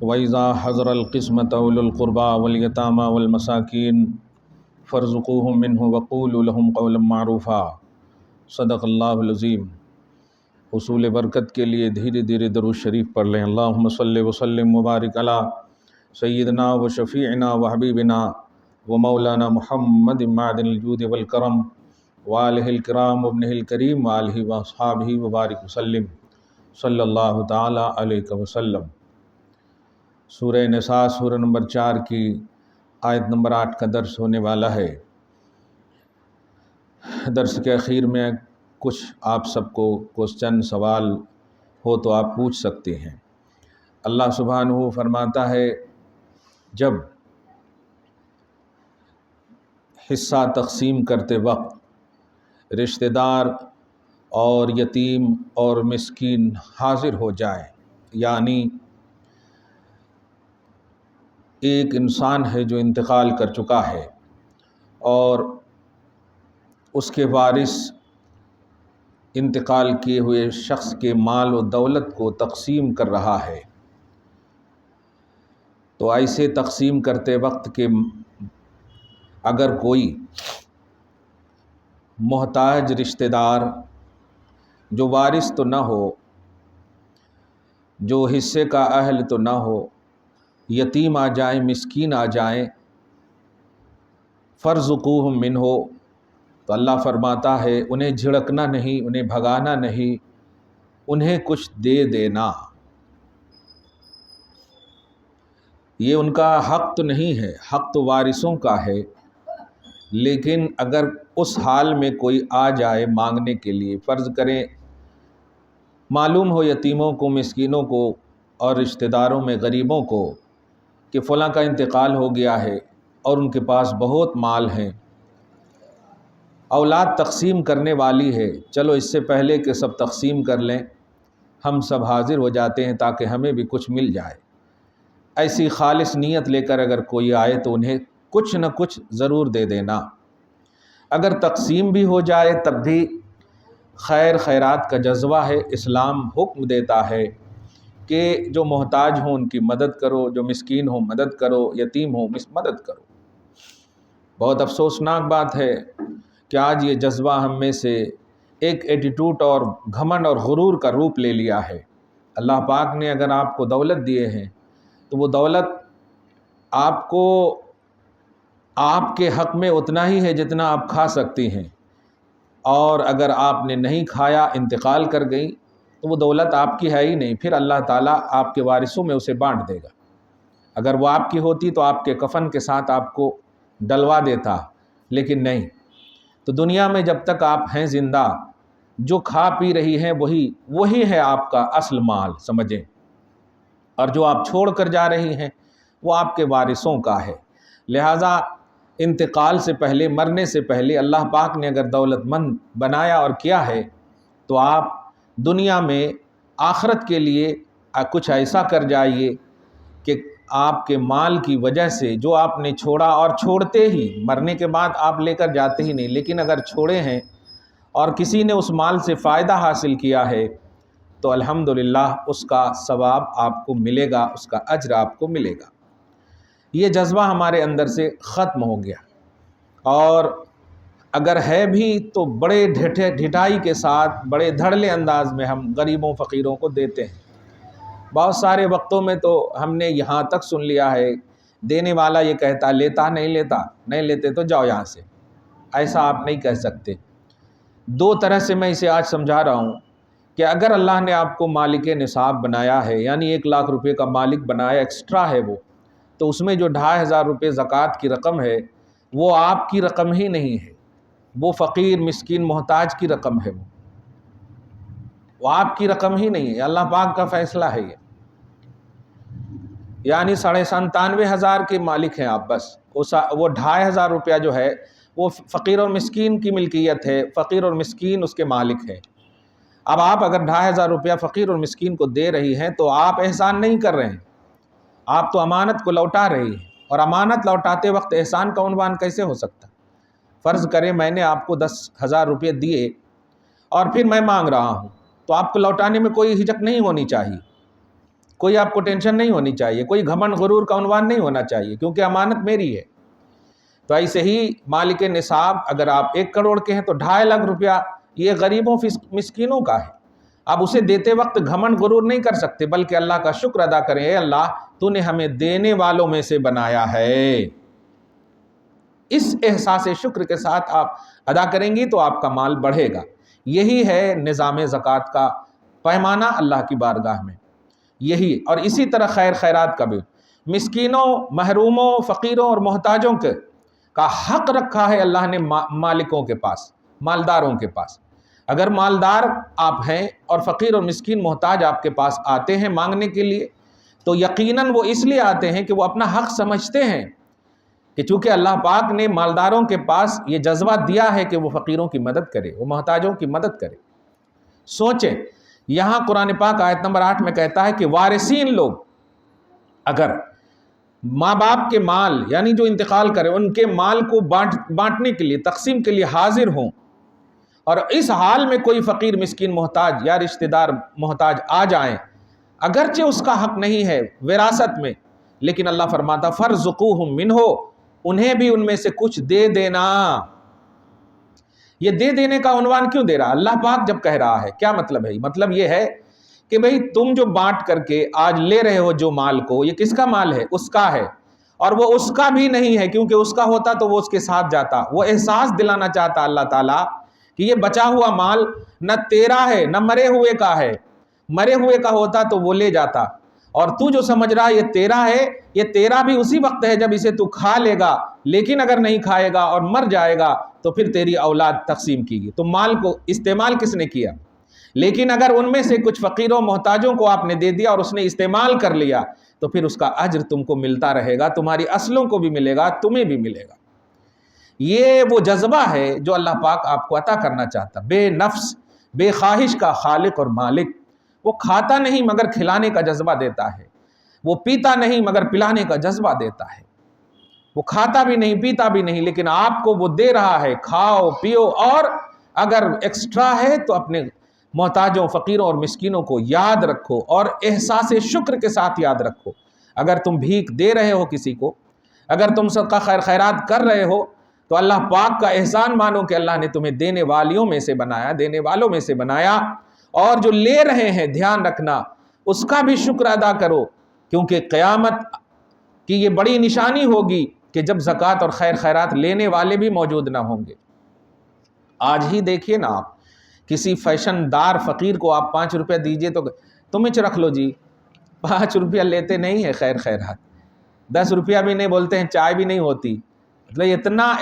وَإِذَا حَضَرَ الْقِسْمَةَ أُولُو الْقُرْبَى وَالْيَتَامَى وَالْمَسَاكِينِ فَارْزُقُوهُم مِّنْهُ وَقُولُوا لَهُمْ قَوْلًا مَّعْرُوفًا۔ صدق اللہ العظیم۔ حصول برکت کے لیے دھیرے دھیرے درود شریف پڑھ لیں۔ اللہم صلی وسلم وبارک علی سیدنا و شفیعنا و حبیبنا و مولانا محمد معدن الجود والکرم وآلہ الکرام وابنہ الکریم وآلہ واصحابہ وبارک وسلم صلی اللہ تعالی علیہ وسلم۔ سورہ نساء سورہ نمبر 4 کی آیت نمبر 8 کا درس ہونے والا ہے۔ درس کے اخیر میں کچھ آپ سب کو کوسچن سوال ہو تو آپ پوچھ سکتے ہیں۔ اللہ سبحانہ فرماتا ہے جب حصہ تقسیم کرتے وقت رشتہ دار اور یتیم اور مسکین حاضر ہو جائے، یعنی ایک انسان ہے جو انتقال کر چکا ہے اور اس کے وارث انتقال کیے ہوئے شخص کے مال و دولت کو تقسیم کر رہا ہے، تو ایسے تقسیم کرتے وقت کہ اگر کوئی محتاج رشتہ دار جو وارث تو نہ ہو، جو حصے کا اہل تو نہ ہو، یتیم آ جائیں، مسکین آ جائیں، فارزقوہم منہ، تو اللہ فرماتا ہے انہیں جھڑکنا نہیں، انہیں بھگانا نہیں، انہیں کچھ دے دینا۔ یہ ان کا حق تو نہیں ہے، حق تو وارثوں کا ہے، لیکن اگر اس حال میں کوئی آ جائے مانگنے کے لیے، فرض کریں معلوم ہو یتیموں کو، مسکینوں کو اور رشتہ داروں میں غریبوں کو کہ فلاں کا انتقال ہو گیا ہے اور ان کے پاس بہت مال ہیں، اولاد تقسیم کرنے والی ہے، چلو اس سے پہلے کہ سب تقسیم کر لیں ہم سب حاضر ہو جاتے ہیں تاکہ ہمیں بھی کچھ مل جائے۔ ایسی خالص نیت لے کر اگر کوئی آئے تو انہیں کچھ نہ کچھ ضرور دے دینا۔ اگر تقسیم بھی ہو جائے تب بھی خیر خیرات کا جذبہ ہے، اسلام حکم دیتا ہے کہ جو محتاج ہوں ان کی مدد کرو، جو مسکین ہوں مدد کرو، یتیم ہوں مدد کرو۔ بہت افسوسناک بات ہے کہ آج یہ جذبہ ہم میں سے ایک ایٹیٹیوڈ اور گھمنڈ اور غرور کا روپ لے لیا ہے۔ اللہ پاک نے اگر آپ کو دولت دیے ہیں تو وہ دولت آپ کو آپ کے حق میں اتنا ہی ہے جتنا آپ کھا سکتی ہیں، اور اگر آپ نے نہیں کھایا، انتقال کر گئی، تو وہ دولت آپ کی ہے ہی نہیں، پھر اللہ تعالیٰ آپ کے وارثوں میں اسے بانٹ دے گا۔ اگر وہ آپ کی ہوتی تو آپ کے کفن کے ساتھ آپ کو ڈلوا دیتا، لیکن نہیں۔ تو دنیا میں جب تک آپ ہیں زندہ، جو کھا پی رہی ہیں وہی ہے آپ کا اصل مال، سمجھیں، اور جو آپ چھوڑ کر جا رہی ہیں وہ آپ کے وارثوں کا ہے۔ لہٰذا انتقال سے پہلے، مرنے سے پہلے اللہ پاک نے اگر دولت مند بنایا اور کیا ہے تو آپ دنیا میں آخرت کے لیے کچھ ایسا کر جائیے کہ آپ کے مال کی وجہ سے جو آپ نے چھوڑا، اور چھوڑتے ہی مرنے کے بعد آپ لے کر جاتے ہی نہیں، لیکن اگر چھوڑے ہیں اور کسی نے اس مال سے فائدہ حاصل کیا ہے تو الحمدللہ اس کا ثواب آپ کو ملے گا، اس کا اجر آپ کو ملے گا۔ یہ جذبہ ہمارے اندر سے ختم ہو گیا، اور اگر ہے بھی تو بڑے ڈھٹائی کے ساتھ، بڑے دھڑلے انداز میں ہم غریبوں فقیروں کو دیتے ہیں۔ بہت سارے وقتوں میں تو ہم نے یہاں تک سن لیا ہے دینے والا یہ کہتا لیتا نہیں لیتا، نہیں لیتے تو جاؤ یہاں سے۔ ایسا آپ نہیں کہہ سکتے۔ دو طرح سے میں اسے آج سمجھا رہا ہوں کہ اگر اللہ نے آپ کو مالک نصاب بنایا ہے، یعنی 1 لاکھ روپے کا مالک بنایا، ایکسٹرا ہے وہ، تو اس میں جو 2500 روپے زکوٰۃ کی رقم ہے وہ آپ کی رقم ہی نہیں ہے، وہ فقیر مسکین محتاج کی رقم ہے، وہ آپ کی رقم ہی نہیں ہے، اللہ پاک کا فیصلہ ہے یہ۔ یعنی 97,500 کے مالک ہیں آپ، بس وہ 2500 روپیہ جو ہے وہ فقیر اور مسکین کی ملکیت ہے، فقیر اور مسکین اس کے مالک ہے۔ اب آپ اگر 2500 روپیہ فقیر اور مسکین کو دے رہی ہیں تو آپ احسان نہیں کر رہے ہیں، آپ تو امانت کو لوٹا رہی ہیں، اور امانت لوٹاتے وقت احسان کا عنوان کیسے ہو سکتا؟ فرض کریں میں نے آپ کو 10,000 روپے دیے اور پھر میں مانگ رہا ہوں، تو آپ کو لوٹانے میں کوئی ہچک نہیں ہونی چاہیے، کوئی آپ کو ٹینشن نہیں ہونی چاہیے، کوئی گھمنڈ غرور کا عنوان نہیں ہونا چاہیے، کیونکہ امانت میری ہے۔ تو ایسے ہی مالک نصاب اگر آپ 1 کروڑ کے ہیں تو 2.5 لاکھ روپیہ یہ غریبوں مسکینوں کا ہے۔ آپ اسے دیتے وقت گھمنڈ غرور نہیں کر سکتے، بلکہ اللہ کا شکر ادا کریں، اے اللہ تو نے ہمیں دینے والوں میں سے بنایا ہے۔ اس احساس شکر کے ساتھ آپ ادا کریں گی تو آپ کا مال بڑھے گا۔ یہی ہے نظام زکوٰۃ کا پیمانہ اللہ کی بارگاہ میں، یہی۔ اور اسی طرح خیر خیرات کا بھی، مسکینوں، محروموں، فقیروں اور محتاجوں کا حق رکھا ہے اللہ نے مالکوں کے پاس، مالداروں کے پاس۔ اگر مالدار آپ ہیں اور فقیر اور مسکین محتاج آپ کے پاس آتے ہیں مانگنے کے لیے، تو یقیناً وہ اس لیے آتے ہیں کہ وہ اپنا حق سمجھتے ہیں کہ چونکہ اللہ پاک نے مالداروں کے پاس یہ جذبہ دیا ہے کہ وہ فقیروں کی مدد کرے، وہ محتاجوں کی مدد کرے۔ سوچیں، یہاں قرآن پاک آیت نمبر 8 میں کہتا ہے کہ وارثین لوگ اگر ماں باپ کے مال یعنی جو انتقال کرے ان کے مال کو بانٹنے کے لیے، تقسیم کے لیے حاضر ہوں، اور اس حال میں کوئی فقیر مسکین محتاج یا رشتہ دار محتاج آ جائیں، اگرچہ اس کا حق نہیں ہے وراثت میں، لیکن اللہ فرماتا فَارْزُقُوهُم مِّنْهُ، انہیں بھی ان میں سے کچھ دے دینا۔ یہ دے دینے کا عنوان کیوں دے رہا؟ اللہ پاک جب کہہ رہا ہے کیا مطلب ہے؟ مطلب یہ ہے کہ بھئی تم جو بانٹ کر کے آج لے رہے ہو جو مال کو، یہ کس کا مال ہے؟ اس کا ہے، اور وہ اس کا بھی نہیں ہے، کیونکہ اس کا ہوتا تو وہ اس کے ساتھ جاتا۔ وہ احساس دلانا چاہتا اللہ تعالیٰ کہ یہ بچا ہوا مال نہ تیرا ہے نہ مرے ہوئے کا ہے، مرے ہوئے کا ہوتا تو وہ لے جاتا، اور تو جو سمجھ رہا یہ تیرا ہے، یہ تیرا بھی اسی وقت ہے جب اسے تو کھا لے گا، لیکن اگر نہیں کھائے گا اور مر جائے گا تو پھر تیری اولاد تقسیم کی گی۔ تو مال کو استعمال کس نے کیا؟ لیکن اگر ان میں سے کچھ فقیروں محتاجوں کو آپ نے دے دیا اور اس نے استعمال کر لیا تو پھر اس کا اجر تم کو ملتا رہے گا، تمہاری اصلوں کو بھی ملے گا، تمہیں بھی ملے گا۔ یہ وہ جذبہ ہے جو اللہ پاک آپ کو عطا کرنا چاہتا، بے نفس بے خواہش کا خالق اور مالک۔ وہ کھاتا نہیں مگر کھلانے کا جذبہ دیتا ہے، وہ پیتا نہیں مگر پلانے کا جذبہ دیتا ہے۔ وہ کھاتا بھی نہیں پیتا بھی نہیں، لیکن آپ کو وہ دے رہا ہے، کھاؤ پیو، اور اگر ایکسٹرا ہے تو اپنے محتاجوں، فقیروں اور مسکینوں کو یاد رکھو اور احساس شکر کے ساتھ یاد رکھو۔ اگر تم بھیک دے رہے ہو کسی کو، اگر تم صدقہ خیر خیرات کر رہے ہو، تو اللہ پاک کا احسان مانو کہ اللہ نے تمہیں دینے والیوں میں سے بنایا، دینے والوں میں سے بنایا، اور جو لے رہے ہیں دھیان رکھنا اس کا بھی شکر ادا کرو، کیونکہ قیامت کی یہ بڑی نشانی ہوگی کہ جب زکوٰۃ اور خیر خیرات لینے والے بھی موجود نہ ہوں گے۔ آج ہی دیکھیے نا، آپ کسی فیشن دار فقیر کو آپ 5 روپے دیجئے تو تمہیں رکھ لو جی، 5 روپیہ لیتے نہیں ہے خیر خیرات، 10 روپیہ بھی نہیں بولتے ہیں، چائے بھی نہیں ہوتی۔ مطلب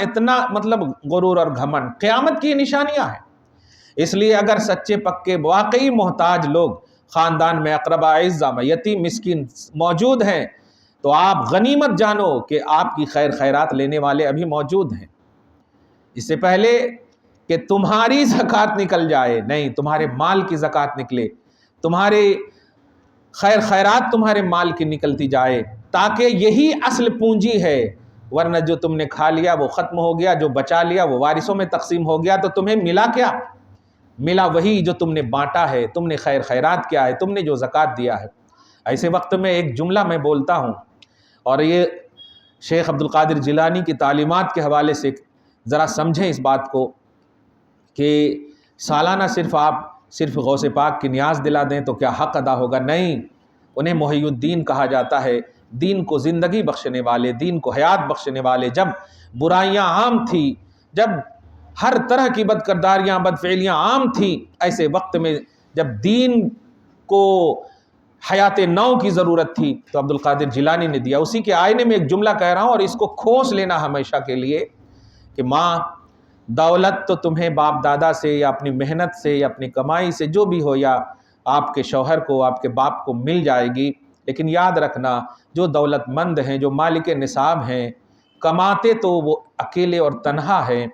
اتنا مطلب غرور اور گھمنڈ قیامت کی نشانیاں ہیں۔ اس لیے اگر سچے پکے واقعی محتاج لوگ خاندان میں، اقربا اعزا میں، یتیم مسکین موجود ہیں، تو آپ غنیمت جانو کہ آپ کی خیر خیرات لینے والے ابھی موجود ہیں۔ اس سے پہلے کہ تمہاری زکوٰۃ نکل جائے، نہیں، تمہارے مال کی زکوٰۃ نکلے، تمہارے خیر خیرات تمہارے مال کی نکلتی جائے، تاکہ یہی اصل پونجی ہے، ورنہ جو تم نے کھا لیا وہ ختم ہو گیا، جو بچا لیا وہ وارثوں میں تقسیم ہو گیا، تو تمہیں ملا کیا؟ ملا وہی جو تم نے بانٹا ہے، تم نے خیر خیرات کیا ہے، تم نے جو زکوٰۃ دیا ہے۔ ایسے وقت میں ایک جملہ میں بولتا ہوں، اور یہ شیخ عبد القادر جیلانی کی تعلیمات کے حوالے سے ذرا سمجھیں اس بات کو، کہ سالانہ آپ صرف غوث پاک کی نیاز دلا دیں تو کیا حق ادا ہوگا؟ نہیں، انہیں محی الدین کہا جاتا ہے، دین کو زندگی بخشنے والے، دین کو حیات بخشنے والے۔ جب برائیاں عام تھیں، جب ہر طرح کی بد کرداریاں، بد فعلیاں عام تھیں، ایسے وقت میں جب دین کو حیات نو کی ضرورت تھی تو عبد القادر جیلانی نے دیا۔ اسی کے آئینے میں ایک جملہ کہہ رہا ہوں، اور اس کو کھوس لینا ہمیشہ کے لیے، کہ ماں، دولت تو تمہیں باپ دادا سے یا اپنی محنت سے یا اپنی کمائی سے جو بھی ہو، یا آپ کے شوہر کو، آپ کے باپ کو مل جائے گی، لیکن یاد رکھنا جو دولت مند ہیں، جو مالک نصاب ہیں، کماتے تو وہ اکیلے اور تنہا ہیں،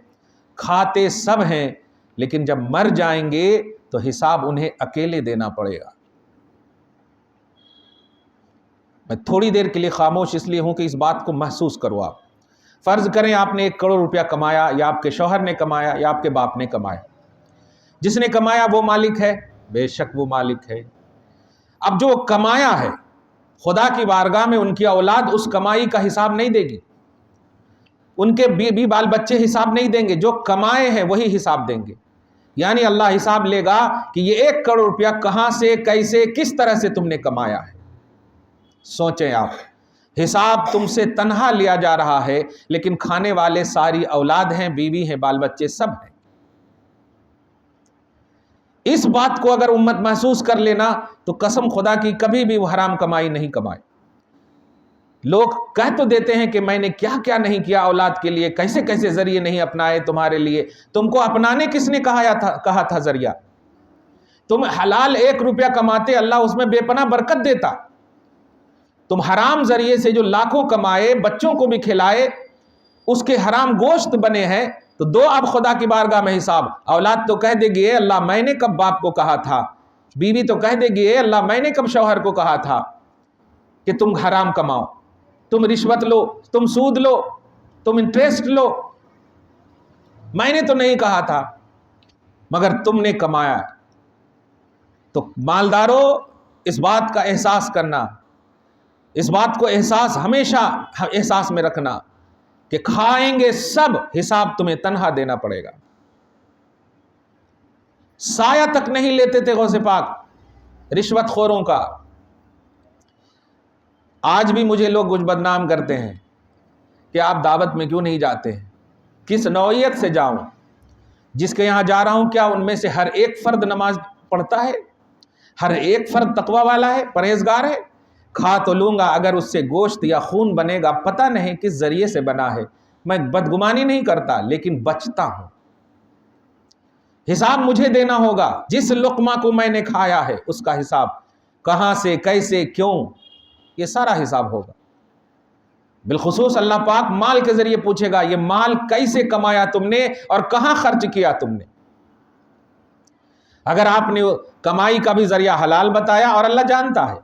کھاتے سب ہیں، لیکن جب مر جائیں گے تو حساب انہیں اکیلے دینا پڑے گا۔ میں تھوڑی دیر کے لیے خاموش اس لیے ہوں کہ اس بات کو محسوس کرو۔ آپ فرض کریں آپ نے 1 کروڑ روپیہ کمایا، یا آپ کے شوہر نے کمایا، یا آپ کے باپ نے کمایا۔ جس نے کمایا وہ مالک ہے، بے شک وہ مالک ہے۔ اب جو کمایا ہے خدا کی بارگاہ میں ان کی اولاد اس کمائی کا حساب نہیں دے گی، ان کے بیوی بال بچے حساب نہیں دیں گے، جو کمائے ہیں وہی حساب دیں گے۔ یعنی اللہ حساب لے گا کہ یہ 1 کروڑ روپیہ کہاں سے، کیسے، کس طرح سے تم نے کمایا ہے۔ سوچیں آپ، حساب تم سے تنہا لیا جا رہا ہے، لیکن کھانے والے ساری اولاد ہیں، بیوی ہیں، بال بچے سب ہیں۔ اس بات کو اگر امت محسوس کر لینا تو قسم خدا کی کبھی بھی وہ حرام کمائی نہیں کمائے۔ لوگ کہہ تو دیتے ہیں کہ میں نے کیا کیا نہیں کیا اولاد کے لیے، کیسے کیسے ذریعے نہیں اپنائے تمہارے لیے۔ تم کو اپنانے کس نے کہا تھا ذریعہ؟ تم حلال 1 روپیہ کماتے، اللہ اس میں بے پناہ برکت دیتا۔ تم حرام ذریعے سے جو لاکھوں کمائے، بچوں کو بھی کھلائے، اس کے حرام گوشت بنے ہیں، تو دو اب خدا کی بارگاہ میں حساب۔ اولاد تو کہہ دے گی اے اللہ میں نے کب باپ کو کہا تھا، بیوی تو کہہ دے گی اے اللہ میں نے کب شوہر کو کہا تھا کہ تم حرام کماؤ، تم رشوت لو، تم سود لو، تم انٹرسٹ لو، میں نے تو نہیں کہا تھا، مگر تم نے کمایا۔ تو مالداروں، اس بات کا احساس کرنا، اس بات کو ہمیشہ احساس میں رکھنا کہ کھائیں گے سب، حساب تمہیں تنہا دینا پڑے گا۔ سایہ تک نہیں لیتے تھے غوث پاک رشوت خوروں کا۔ آج بھی مجھے لوگ کچھ بدنام کرتے ہیں کہ آپ دعوت میں کیوں نہیں جاتے ہیں؟ کس نوعیت سے جاؤں؟ جس کے یہاں جا رہا ہوں کیا ان میں سے ہر ایک فرد نماز پڑھتا ہے؟ ہر ایک فرد تقوی والا ہے، پرہیزگار ہے؟ کھا تو لوں گا، اگر اس سے گوشت یا خون بنے گا پتہ نہیں کس ذریعے سے بنا ہے، میں بدگمانی نہیں کرتا لیکن بچتا ہوں۔ حساب مجھے دینا ہوگا، جس لقمہ کو میں نے کھایا ہے اس کا حساب، کہاں سے، کیسے، کیوں، یہ سارا حساب ہوگا۔ بالخصوص اللہ پاک مال کے ذریعے پوچھے گا، یہ مال کیسے کمایا تم نے اور کہاں خرچ کیا تم نے؟ اگر آپ نے کمائی کا بھی ذریعہ حلال بتایا اور اللہ جانتا ہے،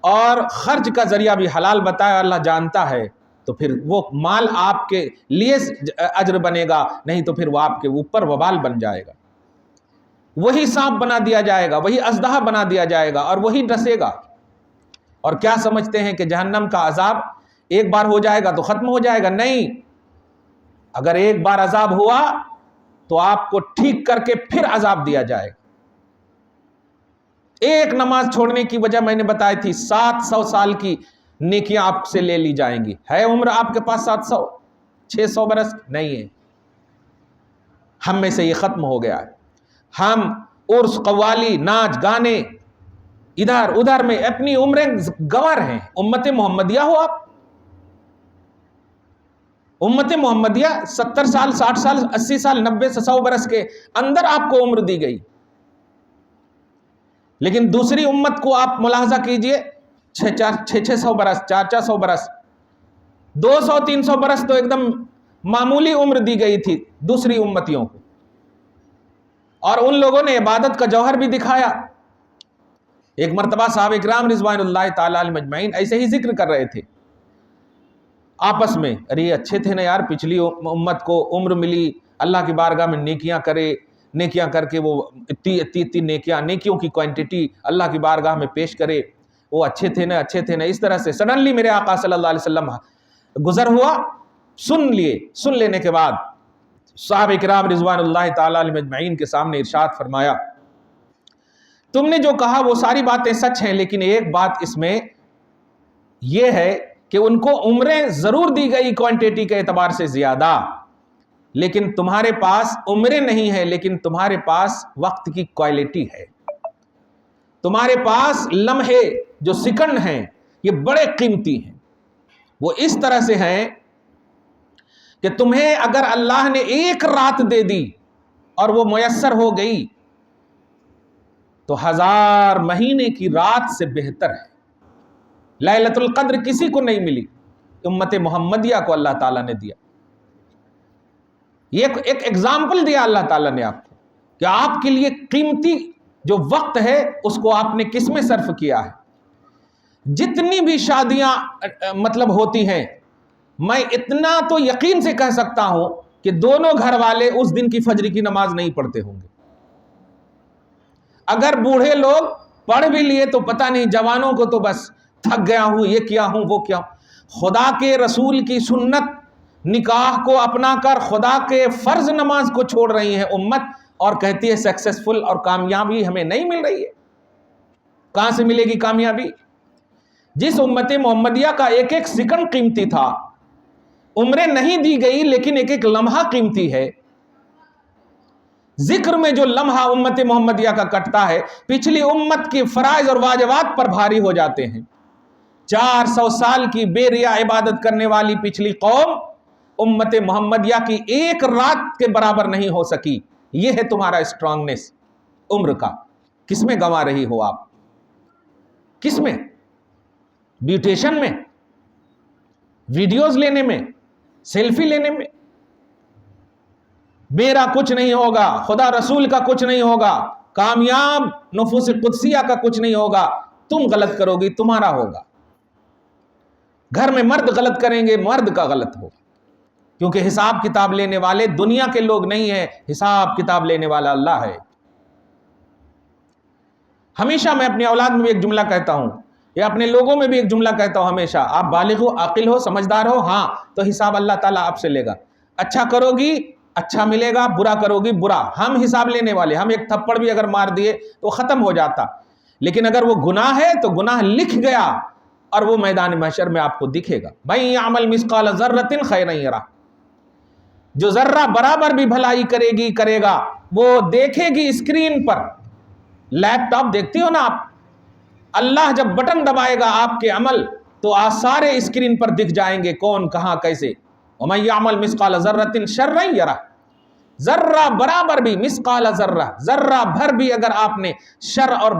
اور خرچ کا ذریعہ بھی حلال بتایا اور اللہ جانتا ہے، تو پھر وہ مال آپ کے لیے اجر بنے گا، نہیں تو پھر وہ آپ کے اوپر وبال بن جائے گا۔ وہی سانپ بنا دیا جائے گا، وہی اژدہا بنا دیا جائے گا اور وہی ڈسے گا۔ اور کیا سمجھتے ہیں کہ جہنم کا عذاب ایک بار ہو جائے گا تو ختم ہو جائے گا؟ نہیں، اگر ایک بار عذاب ہوا تو آپ کو ٹھیک کر کے پھر عذاب دیا جائے گا۔ ایک نماز چھوڑنے کی وجہ میں نے بتائی تھی، 700 سال کی نیکیاں آپ سے لے لی جائیں گی۔ ہے عمر آپ کے پاس 700 600 برس؟ نہیں ہے۔ ہم میں سے یہ ختم ہو گیا ہے۔ ہم عرس، قوالی، ناچ گانے، ادھر ادھر میں اپنی عمریں گنوا رہے ہیں۔ امت محمدیہ ہو آپ، امت محمدیہ 70 سال، 60 سال، 80 سال، 90 سے 100 برس کے اندر آپ کو عمر دی گئی، لیکن دوسری امت کو آپ ملاحظہ کیجئے، 600 برس، 400 برس، 200 300 برس تو ایک دم معمولی عمر دی گئی تھی دوسری امتیوں کو، اور ان لوگوں نے عبادت کا جوہر بھی دکھایا۔ ایک مرتبہ صحابہ کرام رضوان اللہ تعالی علیہم اجمعین ایسے ہی ذکر کر رہے تھے آپس میں، ارے اچھے تھے نا یار، پچھلی امت کو عمر ملی، اللہ کی بارگاہ میں نیکیاں کرے، نیکیاں کر کے وہ اتنی نیکیاں، نیکیوں کی کوانٹٹی اللہ کی بارگاہ میں پیش کرے، وہ اچھے تھے نا، اچھے تھے نا۔ اس طرح سے سڈنلی میرے آقا صلی اللہ علیہ وسلم گزر ہوا، سن لینے کے بعد صحابہ کرام رضوان اللہ تعالی علیہم اجمعین کے سامنے ارشاد فرمایا، تم نے جو کہا وہ ساری باتیں سچ ہیں، لیکن ایک بات اس میں یہ ہے کہ ان کو عمریں ضرور دی گئی کوانٹٹی کے اعتبار سے زیادہ، لیکن تمہارے پاس عمریں نہیں ہے، لیکن تمہارے پاس وقت کی کوالٹی ہے۔ تمہارے پاس لمحے جو سیکنڈ ہیں یہ بڑے قیمتی ہیں، وہ اس طرح سے ہیں کہ تمہیں اگر اللہ نے ایک رات دے دی اور وہ میسر ہو گئی تو 1000 مہینے کی رات سے بہتر ہے۔ لیلۃ القدر کسی کو نہیں ملی، امت محمدیہ کو اللہ تعالیٰ نے دیا۔ یہ ایک ایگزامپل دیا اللہ تعالیٰ نے آپ کو کہ آپ کے لیے قیمتی جو وقت ہے اس کو آپ نے کس میں صرف کیا ہے۔ جتنی بھی شادیاں ہوتی ہیں، میں اتنا تو یقین سے کہہ سکتا ہوں کہ دونوں گھر والے اس دن کی فجر کی نماز نہیں پڑھتے ہوں گے۔ اگر بوڑھے لوگ پڑھ بھی لیے تو پتہ نہیں، جوانوں کو تو بس تھک گیا ہوں، یہ کیا ہوں وہ کیا ہوں۔ خدا کے رسول کی سنت نکاح کو اپنا کر خدا کے فرض نماز کو چھوڑ رہی ہے امت، اور کہتی ہے سکسیسفل اور کامیابی ہمیں نہیں مل رہی ہے۔ کہاں سے ملے گی کامیابی؟ جس امت محمدیہ کا ایک ایک سیکنڈ قیمتی تھا، عمریں نہیں دی گئی لیکن ایک ایک لمحہ قیمتی ہے۔ ذکر میں جو لمحہ امت محمدیہ کا کٹتا ہے، پچھلی امت کی فرائض اور واجبات پر بھاری ہو جاتے ہیں۔ 400 سال کی بے ریا عبادت کرنے والی پچھلی قوم امت محمدیہ کی ایک رات کے برابر نہیں ہو سکی۔ یہ ہے تمہارا اسٹرانگنس عمر کا۔ کس میں گنوا رہی ہو آپ؟ کس میں؟ بیوٹیشن میں، ویڈیوز لینے میں، سیلفی لینے میں؟ میرا کچھ نہیں ہوگا، خدا رسول کا کچھ نہیں ہوگا، کامیاب نفوس قدسیہ کا کچھ نہیں ہوگا۔ تم غلط کرو گی تمہارا ہوگا۔ گھر میں مرد غلط کریں گے مرد کا غلط ہوگا، کیونکہ حساب کتاب لینے والے دنیا کے لوگ نہیں ہیں، حساب کتاب لینے والا اللہ ہے۔ ہمیشہ میں اپنی اولاد میں بھی ایک جملہ کہتا ہوں، یا اپنے لوگوں میں بھی ایک جملہ کہتا ہوں ہمیشہ، آپ بالغ ہو، عاقل ہو، سمجھدار ہو، ہاں تو حساب اللہ تعالیٰ آپ سے لے گا۔ اچھا کرو گی اچھا ملے گا، برا کرو گی برا۔ ہم حساب لینے والے، ہم ایک تھپڑ بھی اگر مار دیے تو ختم ہو جاتا، لیکن اگر وہ گناہ ہے تو گناہ لکھ گیا اور وہ میدان محشر میں آپ کو دکھے گا۔ بھائی یعمل مثقال ذرۃ خیرا یرہ، جو ذرہ برابر بھی بھلائی کرے گا وہ دیکھے گی اسکرین پر۔ لیپ ٹاپ دیکھتی ہو نا آپ، اللہ جب بٹن دبائے گا آپ کے عمل تو سارے اسکرین پر دکھ جائیں گے کون کہاں کیسے۔ وَمَن يَعْمَلْ مِثْقَالَ ذَرَّةٍ شَرًّا يَرَهُ، ذرہ برابر بھی، مثقال ذرہ، ذرہ بھر بھی اگر آپ نے شر اور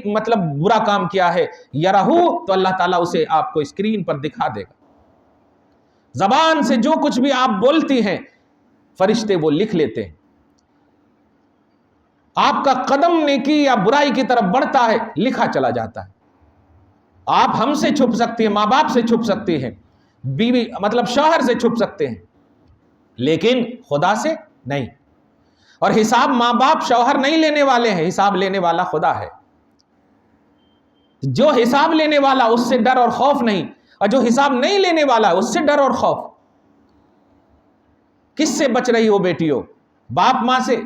مطلب برا کام کیا ہے، یرہ، تو اللہ تعالیٰ اسے آپ کو اسکرین پر دکھا دے گا۔ زبان سے جو کچھ بھی آپ بولتی ہیں فرشتے وہ لکھ لیتے ہیں۔ آپ کا قدم نیکی یا برائی کی طرف بڑھتا ہے لکھا چلا جاتا ہے۔ آپ ہم سے چھپ سکتے ہیں، ماں باپ سے چھپ سکتے ہیں، بیوی مطلب شوہر سے چھپ سکتے ہیں، لیکن خدا سے نہیں۔ اور حساب ماں باپ شوہر نہیں لینے والے ہیں، حساب لینے والا خدا ہے۔ جو حساب لینے والا اس سے ڈر اور خوف نہیں، اور جو حساب نہیں لینے والا اس سے ڈر اور خوف۔ کس سے بچ رہی ہو بیٹیوں؟ باپ ماں سے؟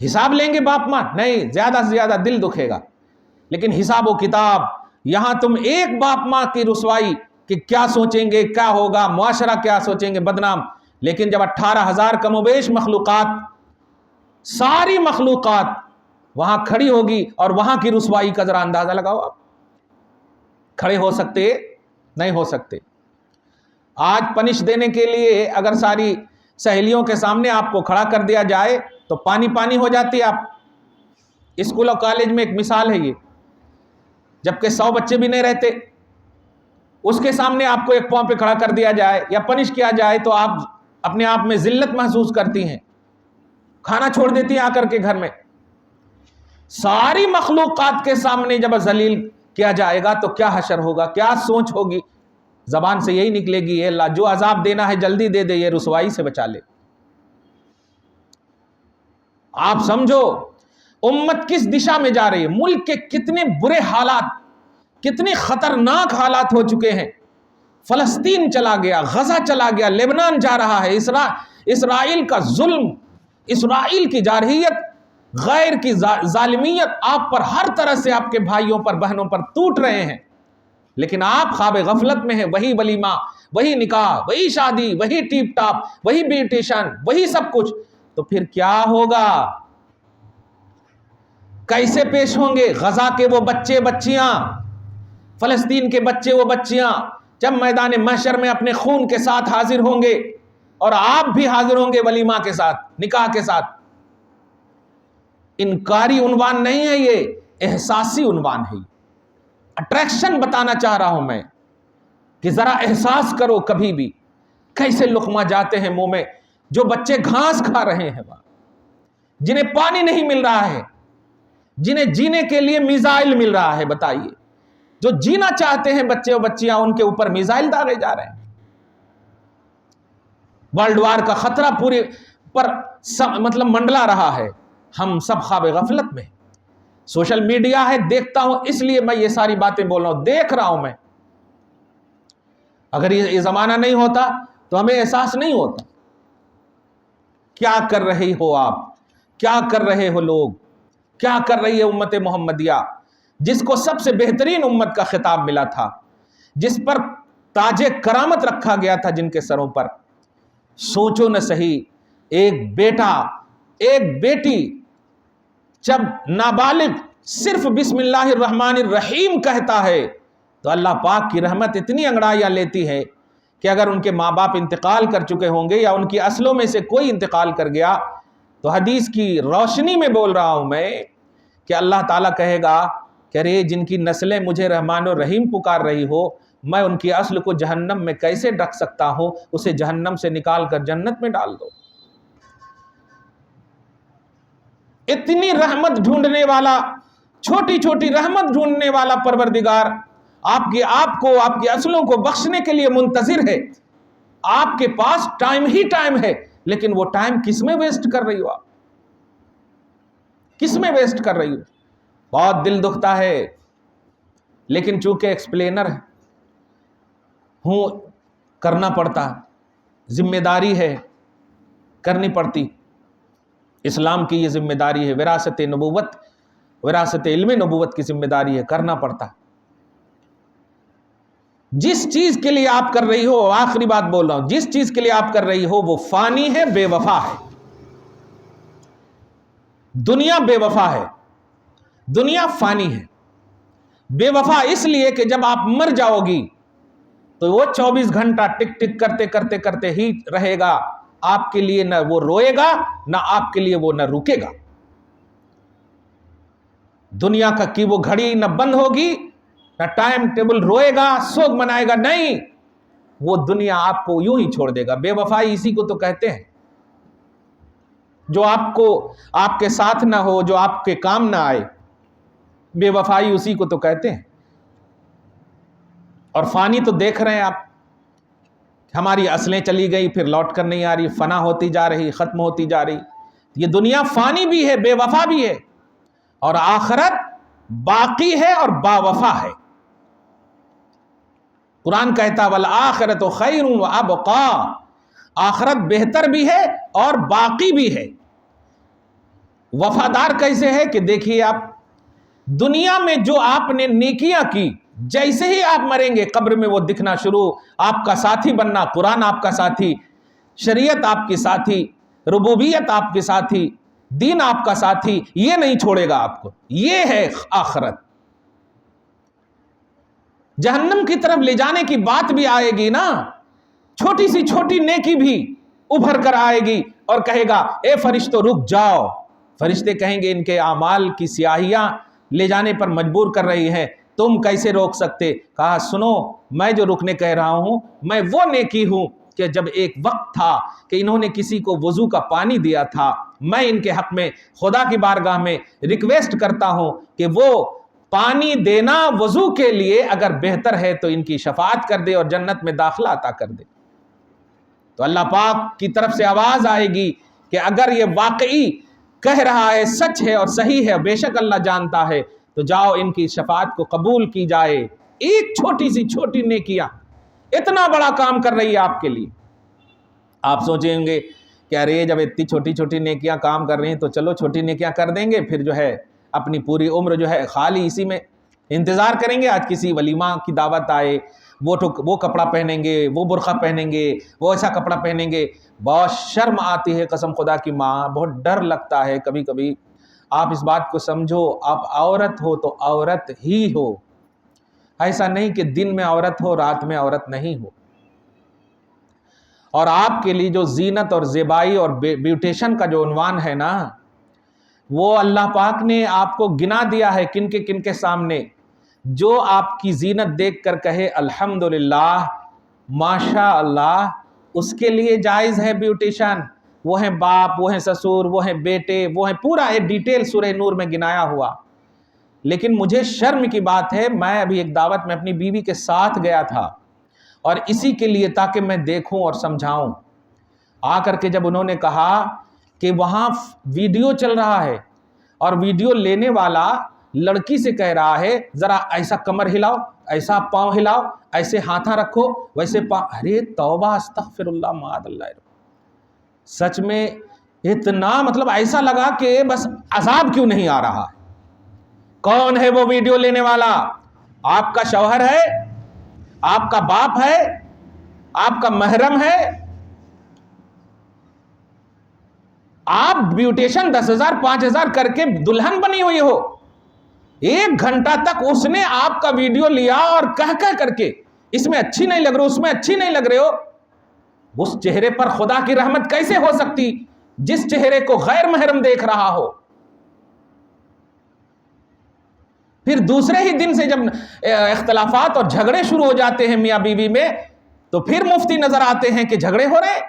حساب لیں گے باپ ماں؟ نہیں، زیادہ سے زیادہ دل دکھے گا، لیکن حساب و کتاب یہاں تم ایک باپ ماں کی رسوائی کہ کیا سوچیں گے، کیا ہوگا، معاشرہ کیا سوچیں گے، بدنام۔ لیکن جب 18,000 کم و بیش مخلوقات، ساری مخلوقات وہاں کھڑی ہوگی اور وہاں کی رسوائی کا ذرا اندازہ لگاؤ۔ آپ کھڑے ہو سکتے؟ نہیں ہو سکتے۔ آج پنش دینے کے لیے اگر ساری سہیلیوں کے سامنے آپ کو کھڑا کر دیا جائے تو پانی پانی ہو جاتی ہے۔ آپ اسکول اور کالج میں ایک مثال ہے یہ، جبکہ 100 بچے بھی نہیں رہتے، اس کے سامنے آپ کو ایک پاؤں پہ کھڑا کر دیا جائے یا پنش کیا جائے تو آپ اپنے آپ میں ذلت محسوس کرتی ہیں، کھانا چھوڑ دیتی ہیں آ کر کے گھر میں۔ ساری مخلوقات کے سامنے جب ذلیل کیا جائے گا تو کیا حشر ہوگا، کیا سوچ ہوگی؟ زبان سے یہی نکلے گی، اے اللہ جو عذاب دینا ہے جلدی دے دے، یہ رسوائی سے بچا لے۔ آپ سمجھو امت کس دشا میں جا رہی ہے، ملک کے کتنے برے حالات، کتنے خطرناک حالات ہو چکے ہیں۔ فلسطین چلا گیا، غزہ چلا گیا، لبنان جا رہا ہے، اسرائیل کا ظلم، اسرائیل کی جارحیت، غیر کی ظالمیت آپ پر ہر طرح سے آپ کے بھائیوں پر بہنوں پر ٹوٹ رہے ہیں، لیکن آپ خواب غفلت میں ہیں۔ وہی ولیمہ، وہی نکاح، وہی شادی، وہی ٹیپ ٹاپ، وہی بیوٹیشن، وہی سب کچھ، تو پھر کیا ہوگا؟ کیسے پیش ہوں گے غزہ کے وہ بچے بچیاں، فلسطین کے بچے وہ بچیاں جب میدان محشر میں اپنے خون کے ساتھ حاضر ہوں گے، اور آپ بھی حاضر ہوں گے ولیمہ کے ساتھ، نکاح کے ساتھ۔ انکاری عنوان نہیں ہے یہ، احساسی عنوان ہے۔ اٹریکشن بتانا چاہ رہا ہوں میں کہ ذرا احساس کرو کبھی بھی کیسے لقمہ جاتے ہیں منہ میں، جو بچے گھاس کھا رہے ہیں وہاں، جنہیں پانی نہیں مل رہا ہے، جنہیں جینے کے لیے میزائل مل رہا ہے۔ بتائیے، جو جینا چاہتے ہیں بچے اور بچیاں، ان کے اوپر میزائل داغے جا رہے ہیں۔ ورلڈ وار کا خطرہ پورے پر مطلب منڈلا رہا ہے، ہم سب خواب غفلت میں۔ سوشل میڈیا ہے، دیکھتا ہوں، اس لیے میں یہ ساری باتیں بول رہا ہوں، دیکھ رہا ہوں میں۔ اگر یہ زمانہ نہیں ہوتا تو ہمیں احساس نہیں ہوتا۔ کیا کر رہی ہو آپ، کیا کر رہے ہو لوگ، کیا کر رہی ہے امت محمدیہ، جس کو سب سے بہترین امت کا خطاب ملا تھا، جس پر تاج کرامت رکھا گیا تھا جن کے سروں پر۔ سوچو نہ صحیح، ایک بیٹا، ایک بیٹی جب نابالغ صرف بسم اللہ الرحمن الرحیم کہتا ہے تو اللہ پاک کی رحمت اتنی انگڑائیاں لیتی ہے کہ اگر ان کے ماں باپ انتقال کر چکے ہوں گے یا ان کی اصلوں میں سے کوئی انتقال کر گیا تو حدیث کی روشنی میں بول رہا ہوں میں کہ اللہ تعالیٰ کہے گا کہ ارے جن کی نسلیں مجھے رحمان الرحیم پکار رہی ہو، میں ان کی اصل کو جہنم میں کیسے ڈھک سکتا ہوں، اسے جہنم سے نکال کر جنت میں ڈال دو۔ اتنی رحمت ڈھونڈنے والا، چھوٹی چھوٹی رحمت ڈھونڈنے والا پروردگار آپ کی اصلوں کو بخشنے کے لیے منتظر ہے۔ آپ کے پاس ٹائم ہی ٹائم ہے، لیکن وہ ٹائم کس میں ویسٹ کر رہی ہو آپ؟ کس میں ویسٹ کر رہی ہو؟ بہت دل دکھتا ہے، لیکن چونکہ ایکسپلینر ہوں کرنا پڑتا، ذمہ داری ہے، کرنی پڑتی۔ اسلام کی یہ ذمہ داری ہے، وراثت نبوت، وراثت علم نبوت کی ذمہ داری ہے، کرنا پڑتا۔ جس چیز کے لیے آپ کر رہی ہو، آخری بات بول رہا ہوں، جس چیز کے لیے آپ کر رہی ہو وہ فانی ہے، بے وفا ہے۔ دنیا بے وفا ہے، دنیا فانی ہے۔ بے وفا اس لیے کہ جب آپ مر جاؤ گی تو وہ 24 گھنٹہ ٹک ٹک کرتے کرتے کرتے ہی رہے گا، آپ کے لیے نہ وہ روئے گا، نہ آپ کے لیے وہ نہ رکے گا۔ دنیا کا کی وہ گھڑی نہ بند ہوگی، نہ ٹائم ٹیبل روئے گا، سوگ منائے گا، نہیں، وہ دنیا آپ کو یوں ہی چھوڑ دے گا۔ بے وفائی اسی کو تو کہتے ہیں، جو آپ کو، آپ کے ساتھ نہ ہو، جو آپ کے کام نہ آئے، بے وفائی اسی کو تو کہتے ہیں۔ اور فانی تو دیکھ رہے ہیں آپ، ہماری اصلیں چلی گئی، پھر لوٹ کر نہیں آ رہی، فنا ہوتی جا رہی، ختم ہوتی جا رہی۔ یہ دنیا فانی بھی ہے، بے وفا بھی ہے، اور آخرت باقی ہے اور با وفا ہے۔ قرآن کہتا والآخرۃ خیر وابقا، آخرت بہتر بھی ہے اور باقی بھی ہے۔ وفادار کیسے ہے کہ دیکھیے آپ، دنیا میں جو آپ نے نیکیاں کی، جیسے ہی آپ مریں گے قبر میں وہ دکھنا شروع، آپ کا ساتھی بننا، قرآن آپ کا ساتھی، شریعت آپ کی ساتھی، ربوبیت آپ کے ساتھی، دین آپ کا ساتھی، یہ نہیں چھوڑے گا آپ کو۔ یہ ہے آخرت۔ جہنم کی طرف لے جانے کی بات بھی آئے گی نا، چھوٹی سی چھوٹی نیکی بھی ابھر کر آئے گی اور کہے گا اے فرشتوں رک جاؤ۔ فرشتے کہیں گے ان کے اعمال کی سیاہیاں لے جانے پر مجبور کر رہی ہیں، تم کیسے روک سکتے؟ کہا سنو، میں جو رکنے کہہ رہا ہوں میں وہ نیکی ہوں کہ جب ایک وقت تھا کہ انہوں نے کسی کو وضو کا پانی دیا تھا، میں ان کے حق میں خدا کی بارگاہ میں ریکویسٹ کرتا ہوں کہ وہ پانی دینا وضو کے لیے اگر بہتر ہے تو ان کی شفاعت کر دے اور جنت میں داخلہ عطا کر دے۔ تو اللہ پاک کی طرف سے آواز آئے گی کہ اگر یہ واقعی کہہ رہا ہے، سچ ہے اور صحیح ہے، بے شک اللہ جانتا ہے، تو جاؤ ان کی شفاعت کو قبول کی جائے۔ ایک چھوٹی سی چھوٹی نیکیاں اتنا بڑا کام کر رہی ہے آپ کے لیے۔ آپ سوچیں گے کہ ارے جب اتنی چھوٹی چھوٹی نیکیاں کام کر رہی ہیں تو چلو چھوٹی نیکیاں کر دیں گے، پھر جو ہے اپنی پوری عمر جو ہے خالی اسی میں انتظار کریں گے، آج کسی ولیمہ کی دعوت آئے، وہ کپڑا پہنیں گے، وہ برقع پہنیں گے، وہ ایسا کپڑا پہنیں گے۔ بہت شرم آتی ہے قسم خدا کی ماں، بہت ڈر لگتا ہے کبھی کبھی۔ آپ اس بات کو سمجھو، آپ عورت ہو تو عورت ہی ہو، ایسا نہیں کہ دن میں عورت ہو رات میں عورت نہیں ہو۔ اور آپ کے لیے جو زینت اور زیبائی اور بیوٹیشن کا جو عنوان ہے نا، وہ اللہ پاک نے آپ کو گنا دیا ہے کن کے سامنے۔ جو آپ کی زینت دیکھ کر کہے الحمدللہ، ماشاء اللہ، اس کے لیے جائز ہے بیوٹیشن۔ وہ ہیں باپ، وہ ہیں سسور، وہ ہیں بیٹے، وہ ہیں پورا ایک ڈیٹیل سورہ نور میں گنایا ہوا۔ لیکن مجھے شرم کی بات ہے، میں ابھی ایک دعوت میں اپنی بیوی کے ساتھ گیا تھا، اور اسی کے لیے تاکہ میں دیکھوں اور سمجھاؤں۔ آ کر کے جب انہوں نے کہا کہ وہاں ویڈیو چل رہا ہے اور ویڈیو لینے والا لڑکی سے کہہ رہا ہے ذرا ایسا کمر ہلاؤ، ایسا پاؤں ہلاؤ، ایسے ہاتھاں رکھو، ویسے پاؤں. ارے توبہ استغفر اللہ معاذ اللہ. سچ میں اتنا مطلب ایسا لگا کہ بس عذاب کیوں نہیں آ رہا. کون ہے وہ ویڈیو لینے والا؟ آپ کا شوہر ہے؟ آپ کا باپ ہے؟ آپ کا محرم ہے؟ آپ بیوٹیشن 10,000 5,000 کر کے دلہن بنی ہوئی ہو، 1 گھنٹہ تک اس نے آپ کا ویڈیو لیا اور کہہ کر کے اس میں اچھی نہیں لگ رہے، اس میں اچھی نہیں لگ رہے ہو. اس چہرے پر خدا کی رحمت کیسے ہو سکتی جس چہرے کو غیر محرم دیکھ رہا ہو؟ پھر دوسرے ہی دن سے جب اختلافات اور جھگڑے شروع ہو جاتے ہیں میاں بیوی میں، تو پھر مفتی نظر آتے ہیں کہ جھگڑے ہو رہے ہیں.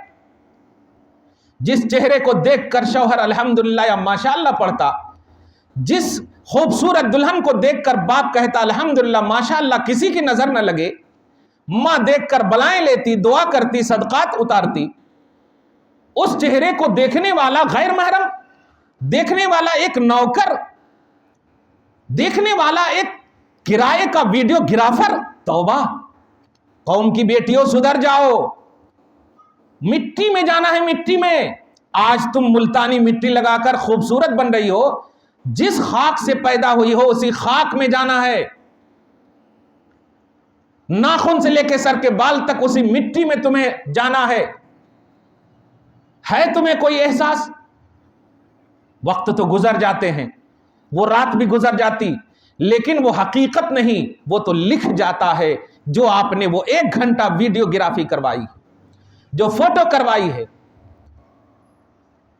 جس چہرے کو دیکھ کر شوہر الحمدللہ یا ماشاءاللہ پڑھتا، جس خوبصورت دلہن کو دیکھ کر باپ کہتا الحمدللہ ماشاءاللہ کسی کی نظر نہ لگے، ماں دیکھ کر بلائیں لیتی، دعا کرتی، صدقات اتارتی، اس چہرے کو دیکھنے والا غیر محرم، دیکھنے والا ایک نوکر، دیکھنے والا ایک کرائے کا ویڈیو گرافر. توبہ. قوم کی بیٹیوں سدھر جاؤ، مٹی میں جانا ہے. مٹی میں آج تم ملتانی مٹی لگا کر خوبصورت بن رہی ہو، جس خاک سے پیدا ہوئی ہو اسی خاک میں جانا ہے. ناخن سے لے کے سر کے بال تک اسی مٹی میں تمہیں جانا ہے. تمہیں کوئی احساس؟ وقت تو گزر جاتے ہیں، وہ رات بھی گزر جاتی، لیکن وہ حقیقت نہیں، وہ تو لکھ جاتا ہے جو آپ نے وہ 1 گھنٹہ ویڈیو گرافی کروائی، جو فوٹو کروائی ہے.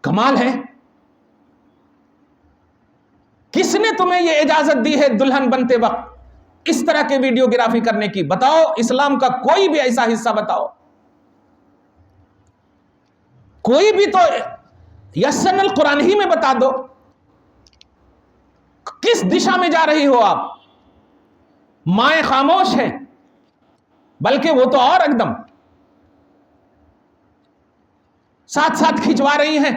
کمال ہے. کس نے تمہیں یہ اجازت دی ہے دلہن بنتے وقت اس طرح کے ویڈیو گرافی کرنے کی؟ بتاؤ اسلام کا کوئی بھی ایسا حصہ بتاؤ، کوئی بھی تو یسن القرآن ہی میں بتا دو. کس دشا میں جا رہی ہو آپ؟ مائیں خاموش ہیں، بلکہ وہ تو اور ایک دم ساتھ ساتھ کھنچوا رہی ہیں.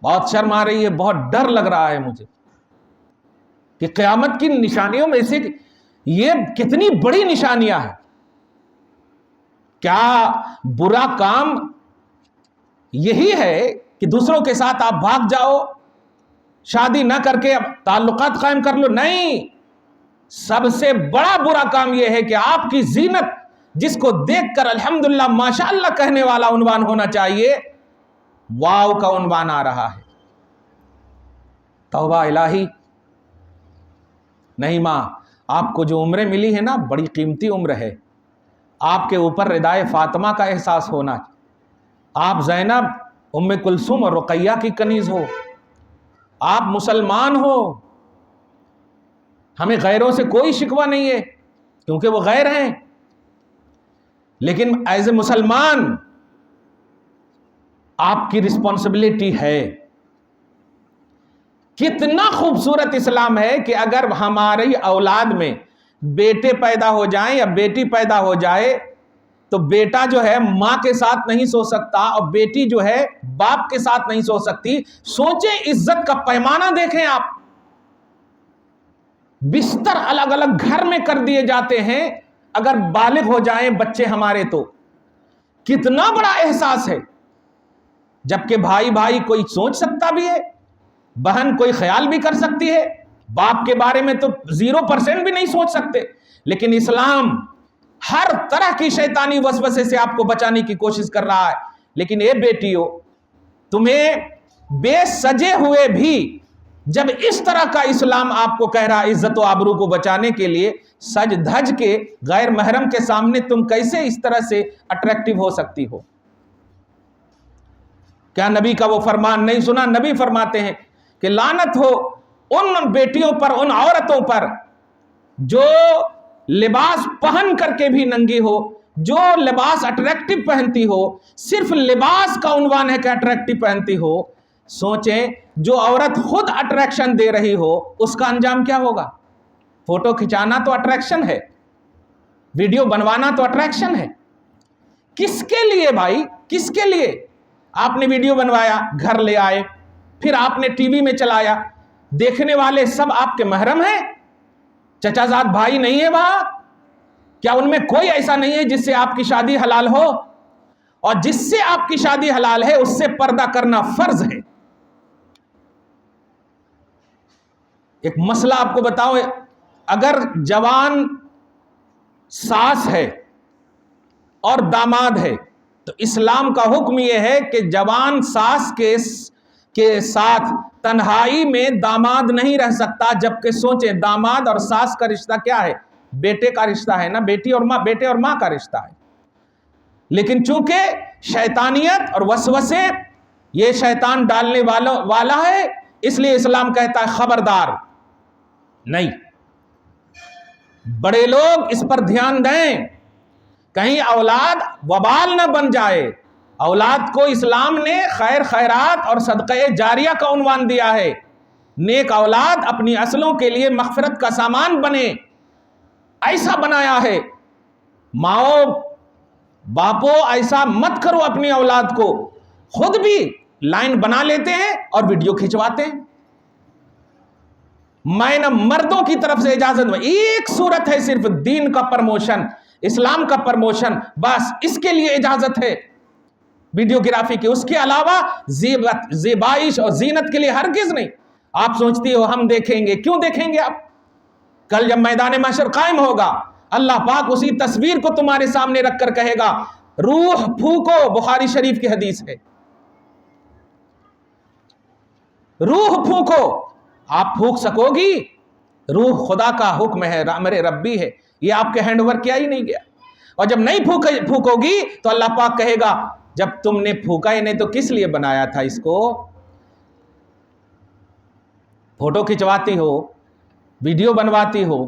بہت شرم آ رہی ہے، بہت ڈر لگ رہا ہے مجھے کہ قیامت کی نشانیوں میں سے یہ کتنی بڑی نشانیاں ہیں. کیا برا کام یہی ہے کہ دوسروں کے ساتھ آپ بھاگ جاؤ، شادی نہ کر کے اب تعلقات قائم کر لو؟ نہیں، سب سے بڑا برا کام یہ ہے کہ آپ کی زینت جس کو دیکھ کر الحمدللہ ماشاءاللہ کہنے والا عنوان ہونا چاہیے، واو کا عنوان آ رہا ہے. توبہ الہی. نہیں ماں، آپ کو جو عمریں ملی ہے نا، بڑی قیمتی عمر ہے. آپ کے اوپر ردائے فاطمہ کا احساس ہونا. آپ زینب، ام کلثوم اور رقیہ کی کنیز ہو. آپ مسلمان ہو. ہمیں غیروں سے کوئی شکوہ نہیں ہے کیونکہ وہ غیر ہیں، لیکن ایز اے مسلمان آپ کی رسپانسبلٹی ہے. کتنا خوبصورت اسلام ہے کہ اگر ہماری اولاد میں بیٹے پیدا ہو جائیں یا بیٹی پیدا ہو جائے تو بیٹا جو ہے ماں کے ساتھ نہیں سو سکتا اور بیٹی جو ہے باپ کے ساتھ نہیں سو سکتی. سوچیں عزت کا پیمانہ دیکھیں آپ. بستر الگ الگ گھر میں کر دیے جاتے ہیں اگر بالغ ہو جائیں بچے ہمارے تو. کتنا بڑا احساس ہے. جبکہ بھائی بھائی کوئی سوچ سکتا بھی ہے، بہن کوئی خیال بھی کر سکتی ہے، باپ کے بارے میں تو 0% بھی نہیں سوچ سکتے. لیکن اسلام ہر طرح کی شیطانی وسوسے سے آپ کو بچانے کی کوشش کر رہا ہے. لیکن اے بیٹیو، تمہیں بے سجے ہوئے بھی جب اس طرح کا اسلام آپ کو کہہ رہا عزت و آبرو کو بچانے کے لیے، سج دھج کے غیر محرم کے سامنے تم کیسے اس طرح سے اٹریکٹیو ہو سکتی ہو؟ کیا نبی کا وہ فرمان نہیں سنا؟ نبی فرماتے ہیں کہ لعنت ہو ان بیٹیوں پر، ان عورتوں پر جو لباس پہن کر کے بھی ننگی ہو، جو لباس اٹریکٹیو پہنتی ہو، صرف لباس کا عنوان ہے کہ اٹریکٹیو پہنتی ہو. سوچیں جو عورت خود اٹریکشن دے رہی ہو اس کا انجام کیا ہوگا؟ فوٹو کھچانا تو اٹریکشن ہے، ویڈیو بنوانا تو اٹریکشن ہے. کس کے لیے بھائی؟ کس کے لیے؟ آپ نے ویڈیو بنوایا، گھر لے آئے، پھر آپ نے ٹی وی میں چلایا، دیکھنے والے سب آپ کے محرم ہیں، چچا زاد بھائی نہیں ہے وہاں؟ کیا ان میں کوئی ایسا نہیں ہے جس سے آپ کی شادی حلال ہو؟ اور جس سے آپ کی شادی حلال ہے اس سے پردہ کرنا فرض ہے۔ ایک مسئلہ آپ کو بتاؤ، اگر جوان ساس ہے اور داماد ہے تو اسلام کا حکم یہ ہے کہ جوان ساس کے ساتھ تنہائی میں داماد نہیں رہ سکتا، جبکہ سوچیں داماد اور ساس کا رشتہ کیا ہے؟ بیٹے کا رشتہ ہے نا، بیٹے اور ماں کا رشتہ ہے۔ لیکن چونکہ شیطانیت اور وسوسے یہ شیطان ڈالنے والا ہے، اس لیے اسلام کہتا ہے خبردار، نہیں، بڑے لوگ اس پر دھیان دیں، کہیں اولاد وبال نہ بن جائے۔ اولاد کو اسلام نے خیر خیرات اور صدقہ جاریہ کا عنوان دیا ہے۔ نیک اولاد اپنی اصلوں کے لیے مغفرت کا سامان بنے، ایسا بنایا ہے۔ ماؤں باپو ایسا مت کرو اپنی اولاد کو، خود بھی لائن بنا لیتے ہیں اور ویڈیو کھنچواتے ہیں۔ میں نہ مردوں کی طرف سے اجازت، ایک صورت ہے صرف دین کا پرموشن، اسلام کا پرموشن، بس اس کے لیے اجازت ہے ویڈیوگرافی کی، اس کے علاوہ زیبائش اور زینت کے لیے ہرگز نہیں۔ آپ سوچتی ہو ہم دیکھیں گے، کیوں دیکھیں گے آپ؟ کل جب میدان محشر قائم ہوگا، اللہ پاک اسی تصویر کو تمہارے سامنے رکھ کر کہے گا روح پھونکو، بخاری شریف کی حدیث ہے، روح پھونکو۔ آپ پھونک سکو گی؟ روح خدا کا حکم ہے، امر ربی ہے، یہ آپ کے ہینڈ اوور کیا ہی نہیں گیا۔ اور جب نہیں پھونکو گی تو اللہ پاک کہے گا جب تم نے پھونکا ہی نہیں تو کس لیے بنایا تھا اس کو؟ فوٹو کھنچواتی ہو، ویڈیو بنواتی ہو،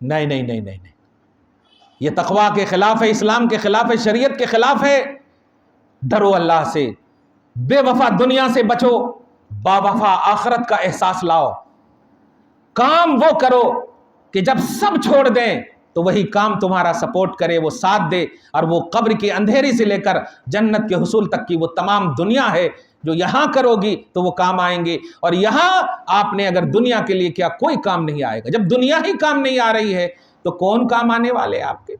نہیں نہیں نہیں نہیں نہیں، یہ تقویٰ کے خلاف ہے، اسلام کے خلاف ہے، شریعت کے خلاف ہے۔ ڈرو اللہ سے، بے وفا دنیا سے بچو، با وفا آخرت کا احساس لاؤ۔ کام وہ کرو کہ جب سب چھوڑ دیں تو وہی کام تمہارا سپورٹ کرے، وہ ساتھ دے، اور وہ قبر کی اندھیری سے لے کر جنت کے حصول تک کی وہ تمام دنیا ہے جو یہاں کرو گی تو وہ کام آئیں گے، اور یہاں آپ نے اگر دنیا کے لیے کیا کوئی کام نہیں آئے گا۔ جب دنیا ہی کام نہیں آ رہی ہے تو کون کام آنے والے آپ کے؟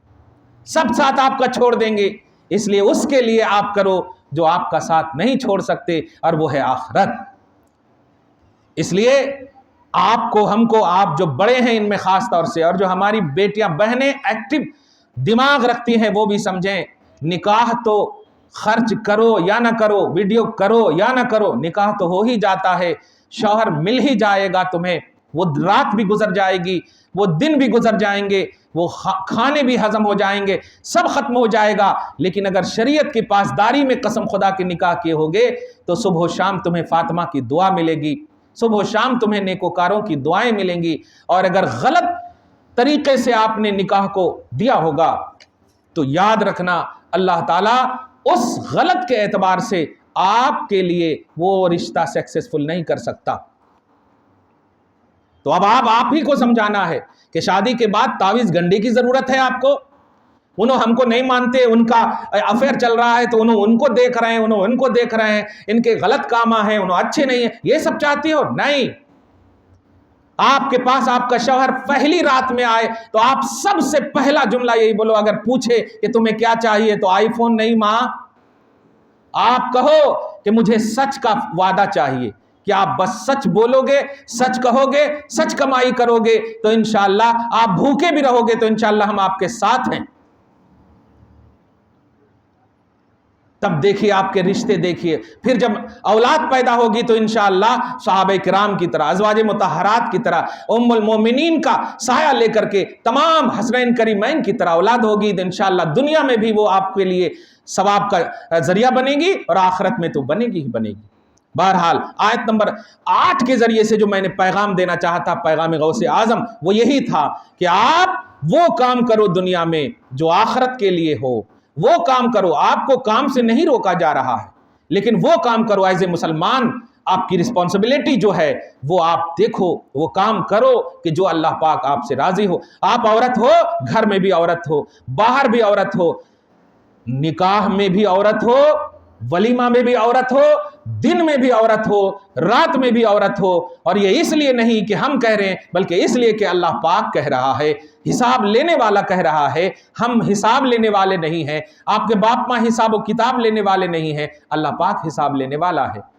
سب ساتھ آپ کا چھوڑ دیں گے، اس لیے اس کے لیے آپ کرو جو آپ کا ساتھ نہیں چھوڑ سکتے، اور وہ ہے آخرت۔ اس لیے آپ کو، ہم کو، آپ جو بڑے ہیں ان میں خاص طور سے، اور جو ہماری بیٹیاں بہنیں ایکٹیو دماغ رکھتی ہیں وہ بھی سمجھیں، نکاح تو خرچ کرو یا نہ کرو، ویڈیو کرو یا نہ کرو، نکاح تو ہو ہی جاتا ہے، شوہر مل ہی جائے گا تمہیں، وہ رات بھی گزر جائے گی، وہ دن بھی گزر جائیں گے، وہ کھانے بھی ہضم ہو جائیں گے، سب ختم ہو جائے گا۔ لیکن اگر شریعت کی پاسداری میں قسم خدا کے نکاح کیے ہوگے تو صبح و شام تمہیں فاطمہ کی دعا ملے گی، صبح و شام تمہیں نیکوکاروں کی دعائیں ملیں گی۔ اور اگر غلط طریقے سے آپ نے نکاح کو دیا ہوگا تو یاد رکھنا اللہ تعالیٰ اس غلط کے اعتبار سے آپ کے لیے وہ رشتہ سکسیسفل نہیں کر سکتا۔ تو اب آپ ہی کو سمجھانا ہے کہ شادی کے بعد تعویذ گنڈی کی ضرورت ہے آپ کو۔ انہوں ہم کو نہیں مانتے، ان کا افیئر چل رہا ہے تو انہوں ان کو دیکھ رہے ہیں، انہوں ان کو دیکھ رہے ہیں، ان کے غلط کام ہیں، انہوں اچھے نہیں ہیں، یہ سب چاہتی ہو؟ نہیں، آپ کے پاس آپ کا شوہر پہلی رات میں آئے تو آپ سب سے پہلا جملہ یہی بولو، اگر پوچھے کہ تمہیں کیا چاہیے تو آئی فون نہیں ماں، آپ کہو کہ مجھے سچ کا وعدہ چاہیے۔ کہ آپ بس سچ بولو گے، سچ کہو گے، سچ کمائی کرو گے تو انشاءاللہ آپ بھوکے بھی رہو گے تو انشاءاللہ ہم آپ کے ساتھ ہیں۔ تب دیکھیے آپ کے رشتے، دیکھیے پھر جب اولاد پیدا ہوگی تو انشاءاللہ صحابہ کرام کی طرح، ازواج مطہرات کی طرح، ام المومنین کا سایہ لے کر کے تمام حسنین کریمین کی طرح اولاد ہوگی تو انشاءاللہ دنیا میں بھی وہ آپ کے لیے ثواب کا ذریعہ بنے گی اور آخرت میں تو بنے گی ہی بنے گی۔ بہرحال آیت نمبر 8 کے ذریعے سے جو میں نے پیغام دینا چاہا تھا، پیغام غوث اعظم، وہ یہی تھا کہ آپ وہ کام کرو دنیا میں جو آخرت کے لیے ہو، وہ کام کرو۔ آپ کو کام سے نہیں روکا جا رہا ہے، لیکن وہ کام کرو ایز اے مسلمان، آپ کی رسپانسبلٹی جو ہے وہ آپ دیکھو، وہ کام کرو کہ جو اللہ پاک آپ سے راضی ہو۔ آپ عورت ہو، گھر میں بھی عورت ہو، باہر بھی عورت ہو، نکاح میں بھی عورت ہو، ولیمہ میں بھی عورت ہو، دن میں بھی عورت ہو، رات میں بھی عورت ہو، اور یہ اس لیے نہیں کہ ہم کہہ رہے ہیں بلکہ اس لیے کہ اللہ پاک کہہ رہا ہے، حساب لینے والا کہہ رہا ہے۔ ہم حساب لینے والے نہیں ہیں، آپ کے باپ ماں حساب و کتاب لینے والے نہیں ہیں، اللہ پاک حساب لینے والا ہے۔